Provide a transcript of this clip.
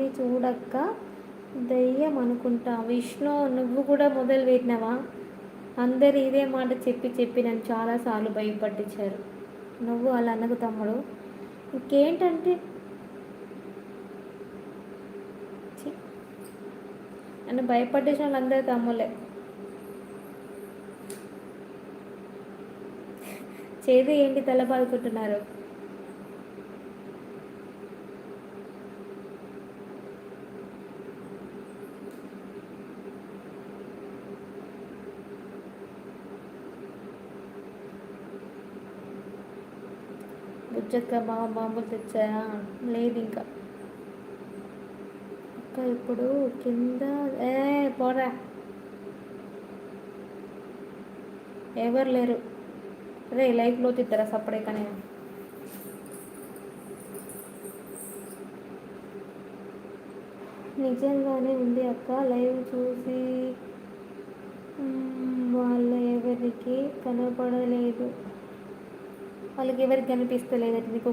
కానీ చూడక్క దెయ్యం అనుకుంటా. విష్ణు నువ్వు కూడా మొదలు పెట్టినావా? అందరు ఇదే మాట చెప్పి చెప్పి నన్ను చాలాసార్లు భయపట్టించారు. నువ్వు అలా అనకు తమ్ముడు. ఇంకేంటంటే ఛీ, నన్ను భయపట్టించిన వాళ్ళందరూ తమ్ముళ్ళే. చేదు ఏంటి తల బాదుకుంటున్నారు? బుజ్జక్క బాంబులు తెచ్చాయా? లేదు ఇంకా. అక్క ఇప్పుడు కింద పోరా, ఎవరు లేరు. రే లైఫ్లో తిస్తారా సపరేట్గానే? నిజంగానే ఉంది అక్క. లైవ్ చూసి వాళ్ళ ఎవరికి కనపడలేదు. వాళ్ళకి ఎవరికి కనిపిస్తలేదట నీకు?